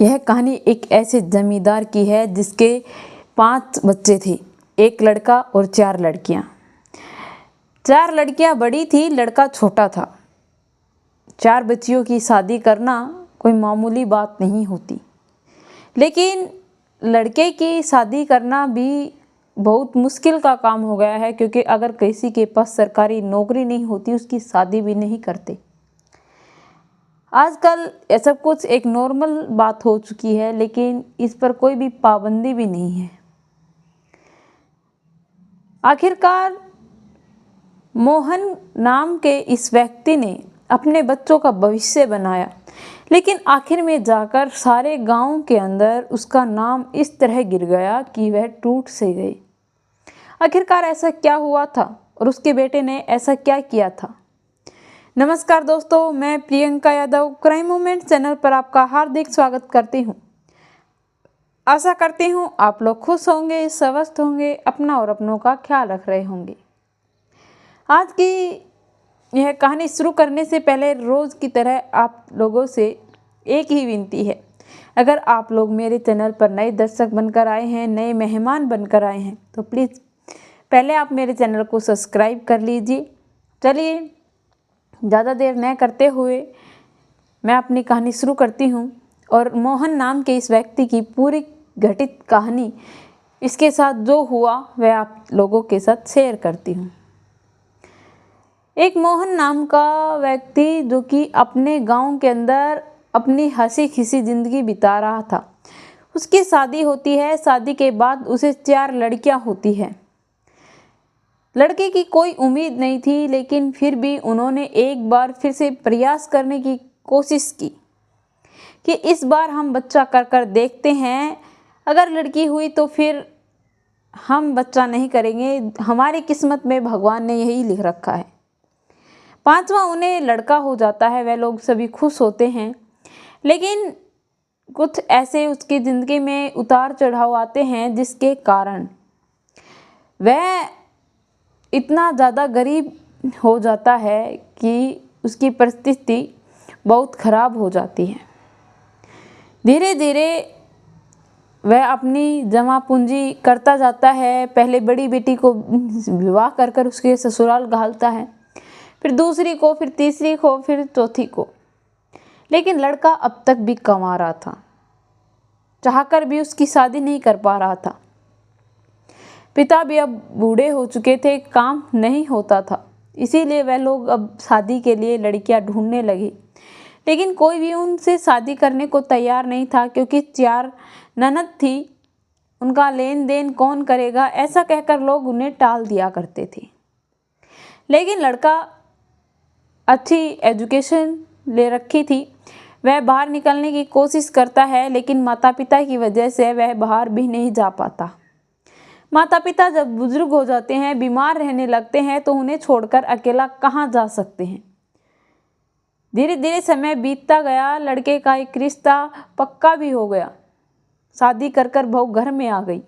यह कहानी एक ऐसे जमींदार की है जिसके 5 बच्चे थे, 1 लड़का और 4 लड़कियां। 4 लड़कियां बड़ी थी, लड़का छोटा था। 4 बच्चियों की शादी करना कोई मामूली बात नहीं होती, लेकिन लड़के की शादी करना भी बहुत मुश्किल का काम हो गया है, क्योंकि अगर किसी के पास सरकारी नौकरी नहीं होती उसकी शादी भी नहीं करते। आजकल ये सब कुछ एक नॉर्मल बात हो चुकी है, लेकिन इस पर कोई भी पाबंदी भी नहीं है। आखिरकार मोहन नाम के इस व्यक्ति ने अपने बच्चों का भविष्य बनाया, लेकिन आखिर में जाकर सारे गांव के अंदर उसका नाम इस तरह गिर गया कि वह टूट से गई। आखिरकार ऐसा क्या हुआ था और उसके बेटे ने ऐसा क्या किया था? नमस्कार दोस्तों, मैं Priyanka Yadav crime moment channel पर आपका हार्दिक स्वागत करती हूँ। आशा करती हूँ आप लोग खुश होंगे, स्वस्थ होंगे, अपना और अपनों का ख्याल रख रहे होंगे। आज की यह कहानी शुरू करने से पहले रोज़ की तरह आप लोगों से एक ही विनती है। अगर आप लोग मेरे चैनल पर नए दर्शक बनकर आए हैं, नए मेहमान बनकर आए हैं, तो प्लीज़ पहले आप मेरे चैनल को सब्सक्राइब कर लीजिए। चलिए ज़्यादा देर न करते हुए मैं अपनी कहानी शुरू करती हूँ और मोहन नाम के इस व्यक्ति की पूरी घटित कहानी, इसके साथ जो हुआ वह आप लोगों के साथ शेयर करती हूँ। एक मोहन नाम का व्यक्ति जो कि अपने गांव के अंदर अपनी हंसी खिसी ज़िंदगी बिता रहा था। उसकी शादी होती है। शादी के बाद उसे 4 लड़कियां होती है। लड़के की कोई उम्मीद नहीं थी, लेकिन फिर भी उन्होंने एक बार फिर से प्रयास करने की कोशिश की कि इस बार हम बच्चा कर कर देखते हैं। अगर लड़की हुई तो फिर हम बच्चा नहीं करेंगे, हमारी किस्मत में भगवान ने यही लिख रखा है। 5वां उन्हें लड़का हो जाता है। वह लोग सभी खुश होते हैं, लेकिन कुछ ऐसे उसकी ज़िंदगी में उतार चढ़ाव आते हैं जिसके कारण वह इतना ज़्यादा गरीब हो जाता है कि उसकी परिस्थिति बहुत ख़राब हो जाती है। धीरे धीरे वह अपनी जमा पूंजी करता जाता है। पहले बड़ी बेटी को विवाह कर कर उसके ससुराल घालता है, फिर दूसरी को, फिर तीसरी को, फिर चौथी को। लेकिन लड़का अब तक भी कमा रहा था, चाहकर भी उसकी शादी नहीं कर पा रहा था। पिता भी अब बूढ़े हो चुके थे, काम नहीं होता था, इसीलिए वह लोग अब शादी के लिए लड़कियां ढूंढने लगे। लेकिन कोई भी उनसे शादी करने को तैयार नहीं था, क्योंकि 4 ननद थी, उनका लेन देन कौन करेगा, ऐसा कहकर लोग उन्हें टाल दिया करते थे। लेकिन लड़का अच्छी एजुकेशन ले रखी थी, वह बाहर निकलने की कोशिश करता है, लेकिन माता पिता की वजह से वह बाहर भी नहीं जा पाता। माता पिता जब बुजुर्ग हो जाते हैं, बीमार रहने लगते हैं, तो उन्हें छोड़कर अकेला कहाँ जा सकते हैं। धीरे धीरे समय बीतता गया। लड़के का एक रिश्ता पक्का भी हो गया। शादी कर कर बहू घर में आ गई।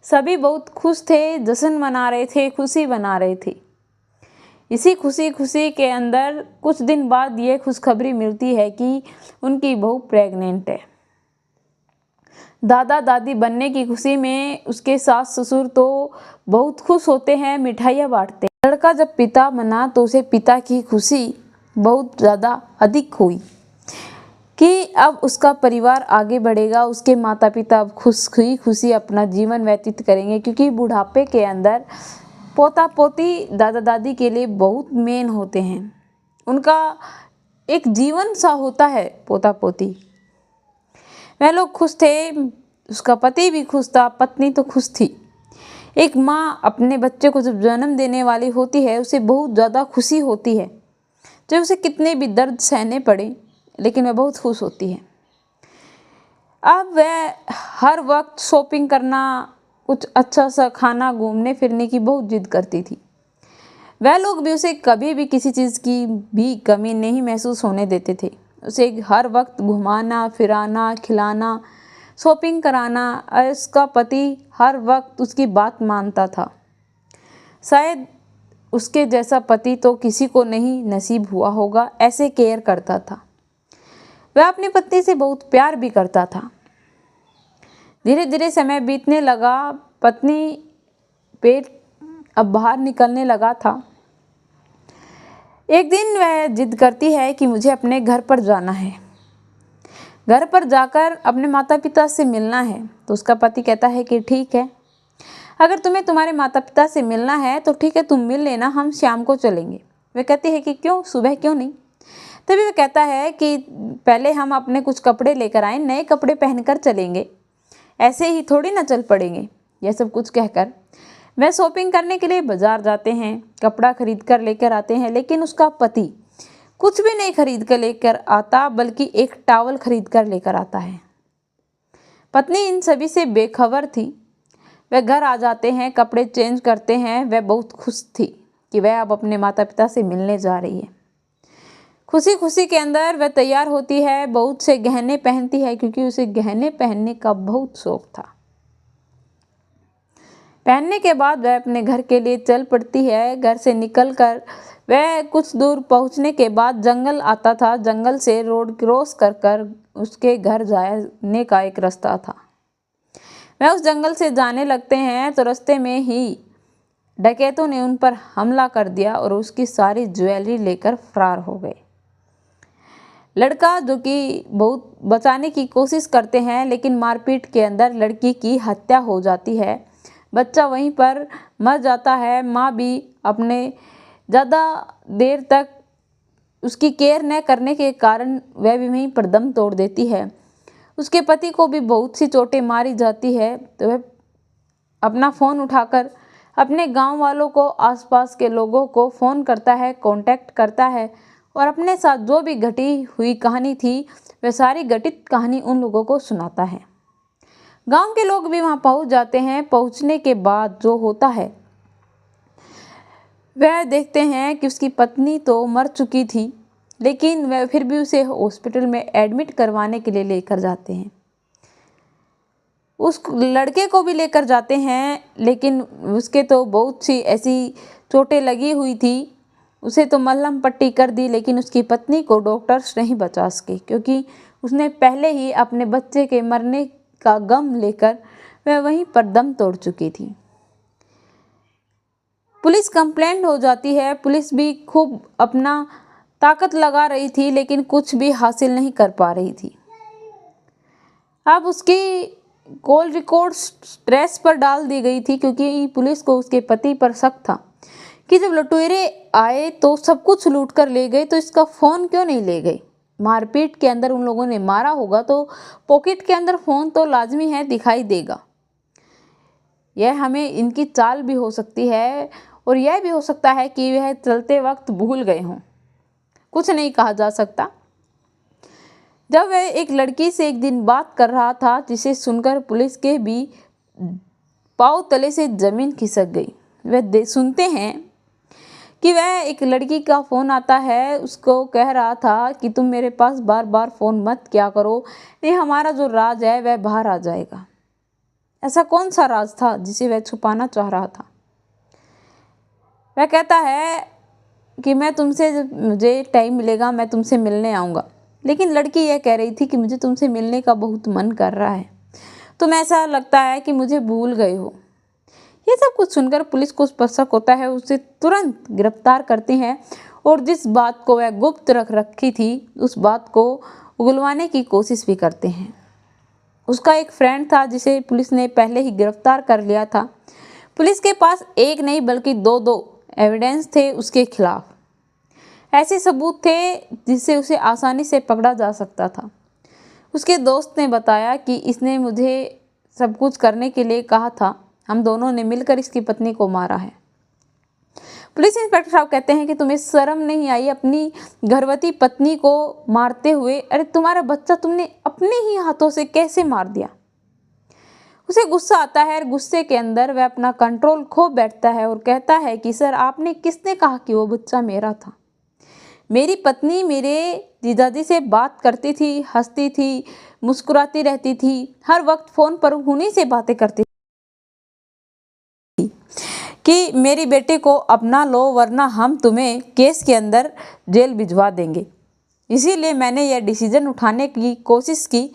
सभी बहुत खुश थे, जश्न मना रहे थे, खुशी मना रहे थे। इसी खुशी के अंदर कुछ दिन बाद ये खुशखबरी मिलती है कि उनकी बहू प्रेग्नेंट है। दादा दादी बनने की खुशी में उसके सास ससुर तो बहुत खुश होते हैं, मिठाइयाँ बांटते हैं। लड़का जब पिता बना तो उसे पिता की खुशी बहुत ज़्यादा अधिक हुई कि अब उसका परिवार आगे बढ़ेगा। उसके माता पिता अब खुशी अपना जीवन व्यतीत करेंगे, क्योंकि बुढ़ापे के अंदर पोता पोती दादा दादी के लिए बहुत मेन होते हैं। उनका एक जीवन सा होता है पोता पोती। वह लोग खुश थे, उसका पति भी खुश था, पत्नी तो खुश थी। एक माँ अपने बच्चे को जब जन्म देने वाली होती है, उसे बहुत ज़्यादा खुशी होती है, चाहे उसे कितने भी दर्द सहने पड़े, लेकिन वह बहुत खुश होती है। अब वह हर वक्त शॉपिंग करना, कुछ अच्छा सा खाना, घूमने फिरने की बहुत जिद करती थी। वह लोग भी उसे कभी भी किसी चीज़ की भी कमी नहीं महसूस होने देते थे। उसे हर वक्त घुमाना फिराना, खिलाना, शॉपिंग कराना। उसका पति हर वक्त उसकी बात मानता था। शायद उसके जैसा पति तो किसी को नहीं नसीब हुआ होगा, ऐसे केयर करता था। वह अपनी पत्नी से बहुत प्यार भी करता था। धीरे धीरे समय बीतने लगा, पत्नी पेट अब बाहर निकलने लगा था। एक दिन वह जिद करती है कि मुझे अपने घर पर जाना है, घर पर जाकर अपने माता पिता से मिलना है। तो उसका पति कहता है कि ठीक है, अगर तुम्हें तुम्हारे माता पिता से मिलना है तो ठीक है, तुम मिल लेना, हम शाम को चलेंगे। वह कहती है कि क्यों, सुबह क्यों नहीं? तभी वह कहता है कि पहले हम अपने कुछ कपड़े लेकर आए, नए कपड़े पहनकर चलेंगे, ऐसे ही थोड़ी ना चल पड़ेंगे। यह सब कुछ कहकर वह शॉपिंग करने के लिए बाजार जाते हैं, कपड़ा खरीद कर लेकर आते हैं। लेकिन उसका पति कुछ भी नहीं खरीद कर लेकर आता, बल्कि एक टॉवल खरीद कर लेकर आता है। पत्नी इन सभी से बेखबर थी। वह घर आ जाते हैं, कपड़े चेंज करते हैं। वह बहुत खुश थी कि वह अब अपने माता पिता से मिलने जा रही है। खुशी खुशी के अंदर वह तैयार होती है, बहुत से गहने पहनती है, क्योंकि उसे गहने पहनने का बहुत शौक था। पहनने के बाद वह अपने घर के लिए चल पड़ती है। घर से निकलकर वह कुछ दूर पहुंचने के बाद जंगल आता था। जंगल से रोड क्रॉस कर कर उसके घर जाने का एक रास्ता था। वह उस जंगल से जाने लगते हैं तो रास्ते में ही डकैतों ने उन पर हमला कर दिया और उसकी सारी ज्वेलरी लेकर फरार हो गए। लड़का जो कि बहुत बचाने की कोशिश करते हैं, लेकिन मारपीट के अंदर लड़की की हत्या हो जाती है। बच्चा वहीं पर मर जाता है। माँ भी अपने ज़्यादा देर तक उसकी केयर न करने के कारण वह भी वहीं पर दम तोड़ देती है। उसके पति को भी बहुत सी चोटें मारी जाती है। तो वह अपना फ़ोन उठाकर अपने गांव वालों को, आसपास के लोगों को फ़ोन करता है, कांटेक्ट करता है और अपने साथ जो भी घटी हुई कहानी थी वह सारी घटित कहानी उन लोगों को सुनाता है। गांव के लोग भी वहां पहुंच जाते हैं। पहुंचने के बाद जो होता है वह देखते हैं कि उसकी पत्नी तो मर चुकी थी, लेकिन वह फिर भी उसे हॉस्पिटल में एडमिट करवाने के लिए लेकर जाते हैं। उस लड़के को भी लेकर जाते हैं, लेकिन उसके तो बहुत सी ऐसी चोटें लगी हुई थी, उसे तो मलहम पट्टी कर दी, लेकिन उसकी पत्नी को डॉक्टर्स नहीं बचा सके, क्योंकि उसने पहले ही अपने बच्चे के मरने का गम लेकर वह वहीं पर दम तोड़ चुकी थी। पुलिस कंप्लेंट हो जाती है। पुलिस भी खूब अपना ताकत लगा रही थी, लेकिन कुछ भी हासिल नहीं कर पा रही थी। अब उसकी कॉल रिकॉर्ड्स प्रेस पर डाल दी गई थी, क्योंकि पुलिस को उसके पति पर शक था कि जब लुटेरे आए तो सब कुछ लूट कर ले गए, तो इसका फ़ोन क्यों नहीं ले गए। मारपीट के अंदर उन लोगों ने मारा होगा तो पॉकेट के अंदर फ़ोन तो लाजमी है, दिखाई देगा। यह हमें इनकी चाल भी हो सकती है, और यह भी हो सकता है कि वह चलते वक्त भूल गए हों, कुछ नहीं कहा जा सकता। जब वह एक लड़की से एक दिन बात कर रहा था, जिसे सुनकर पुलिस के भी पाँव तले से ज़मीन खिसक गई। वह सुनते हैं कि वह एक लड़की का फ़ोन आता है, उसको कह रहा था कि तुम मेरे पास बार बार फ़ोन मत किया करो, नहीं हमारा जो राज है वह बाहर आ जाएगा। ऐसा कौन सा राज था जिसे वह छुपाना चाह रहा था? वह कहता है कि मैं तुमसे, मुझे टाइम मिलेगा मैं तुमसे मिलने आऊँगा। लेकिन लड़की यह कह रही थी कि मुझे तुमसे मिलने का बहुत मन कर रहा है, तुम ऐसा लगता है कि मुझे भूल गए हो। ये सब कुछ सुनकर पुलिस को उस पर शक होता है, उसे तुरंत गिरफ्तार करती हैं और जिस बात को वह गुप्त रख रखी थी उस बात को उगलवाने की कोशिश भी करते हैं। उसका एक फ्रेंड था जिसे पुलिस ने पहले ही गिरफ्तार कर लिया था। पुलिस के पास एक नहीं बल्कि दो एविडेंस थे उसके खिलाफ, ऐसे सबूत थे जिससे उसे आसानी से पकड़ा जा सकता था। उसके दोस्त ने बताया कि इसने मुझे सब कुछ करने के लिए कहा था, हम दोनों ने मिलकर इसकी पत्नी को मारा है। पुलिस इंस्पेक्टर साहब कहते हैं कि तुम्हें शर्म नहीं आई अपनी गर्भवती पत्नी को मारते हुए? अरे तुम्हारा बच्चा तुमने अपने ही हाथों से कैसे मार दिया? उसे गुस्सा आता है और गुस्से के अंदर वह अपना कंट्रोल खो बैठता है और कहता है कि सर आपने किसने कहा कि वो बच्चा मेरा था? मेरी पत्नी मेरे जीजाजी से बात करती थी, हंसती थी, मुस्कुराती रहती थी, हर वक्त फ़ोन पर उन्हीं से बातें करती थी कि मेरी बेटे को अपना लो वरना हम तुम्हें केस के अंदर जेल भिजवा देंगे। इसीलिए मैंने यह डिसीजन उठाने की कोशिश की।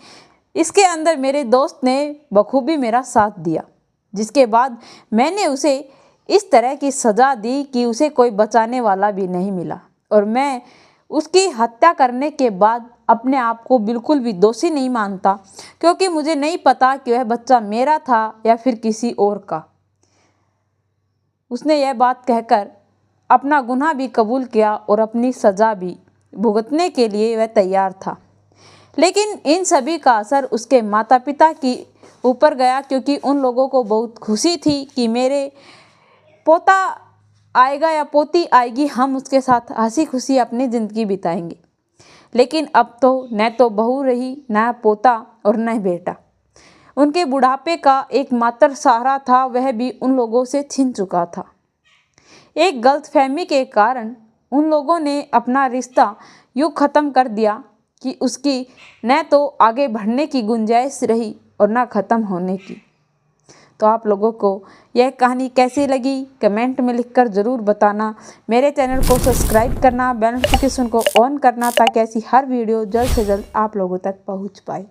इसके अंदर मेरे दोस्त ने बखूबी मेरा साथ दिया, जिसके बाद मैंने उसे इस तरह की सज़ा दी कि उसे कोई बचाने वाला भी नहीं मिला। और मैं उसकी हत्या करने के बाद अपने आप को बिल्कुल भी दोषी नहीं मानता, क्योंकि मुझे नहीं पता कि वह बच्चा मेरा था या फिर किसी और का। उसने यह बात कहकर अपना गुनाह भी कबूल किया और अपनी सज़ा भी भुगतने के लिए वह तैयार था। लेकिन इन सभी का असर उसके माता पिता की ऊपर गया, क्योंकि उन लोगों को बहुत खुशी थी कि मेरे पोता आएगा या पोती आएगी, हम उसके साथ हंसी खुशी अपनी ज़िंदगी बिताएंगे। लेकिन अब तो न तो बहू रही, न पोता और न बेटा। उनके बुढ़ापे का एकमात्र सहारा था, वह भी उन लोगों से छिन चुका था। एक गलतफहमी के कारण उन लोगों ने अपना रिश्ता यूँ ख़त्म कर दिया कि उसकी न तो आगे बढ़ने की गुंजाइश रही और न ख़त्म होने की। तो आप लोगों को यह कहानी कैसी लगी कमेंट में लिखकर ज़रूर बताना। मेरे चैनल को सब्सक्राइब करना, बेल नोटिफिकेशन को ऑन करना, ताकि ऐसी हर वीडियो जल्द से जल्द आप लोगों तक पहुंच पाए।